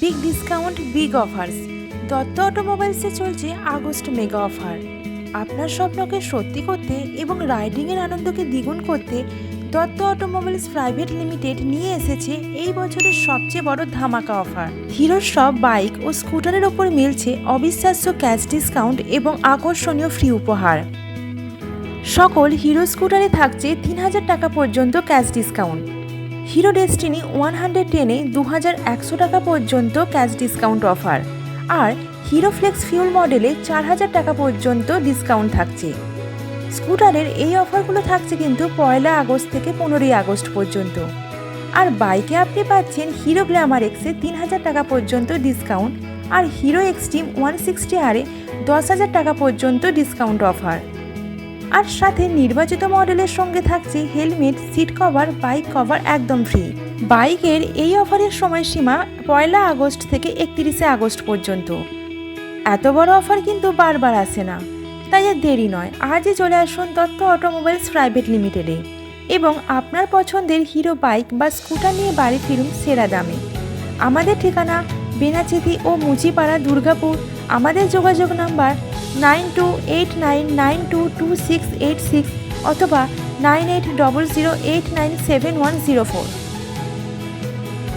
Big discount big offers. Dutta অটোমোবাইলসে চলছে August mega offer. আপনার স্বপ্নকে সত্যি করতে এবং রাইডিংয়ের আনন্দকে দ্বিগুণ করতে দত্ত অটোমোবাইলস প্রাইভেট লিমিটেড নিয়ে এসেছে এই বছরের সবচেয়ে বড় ধামাকা অফার। হিরোর সব বাইক ও স্কুটারের ওপর মিলছে অবিশ্বাস্য ক্যাশ ডিসকাউন্ট এবং আকর্ষণীয় ফ্রি উপহার। সকল হিরো স্কুটারে থাকছে ৩,০০০ টাকা পর্যন্ত ক্যাশ ডিসকাউন্ট। হিরো ডেস্টিনি 110-এ 2,100 টাকা পর্যন্ত ক্যাশ ডিসকাউন্ট অফার, আর হিরো ফ্লেক্স ফিউল মডেলে 4,000 টাকা পর্যন্ত ডিসকাউন্ট থাকছে। স্কুটারের এই অফারগুলো থাকছে কিন্তু 1 আগস্ট থেকে 15 আগস্ট পর্যন্ত। আর বাইকে আপনি পাচ্ছেন হিরো গ্ল্যামার এক্সে 3,000 টাকা পর্যন্ত ডিসকাউন্ট, আর হিরো এক্সট্রিম 160R-এ 10,000 টাকা পর্যন্ত ডিসকাউন্ট অফার। আর সাথে নির্বাচিত মডেলের সঙ্গে থাকছে helmet, seat cover, bike cover একদম ফ্রি। বাইকের এই অফারের সময়সীমা 1 আগস্ট থেকে 31 আগস্ট পর্যন্ত। এত বড় অফার কিন্তু বারবার আসে না, তাই আর দেরি নয়, আজই চলে আসুন দত্ত অটোমোবাইলস প্রাইভেট লিমিটেডে এবং আপনার পছন্দের হিরো বাইক বা স্কুটার নিয়ে বাড়ি ফিরুন সেরা দামে। আমাদের ঠিকানা বেনাচিতি ও মুচিপাড়া, দুর্গাপুর। আমাদের যোগাযোগ নাম্বার 9289922686 অথবা 9800897104।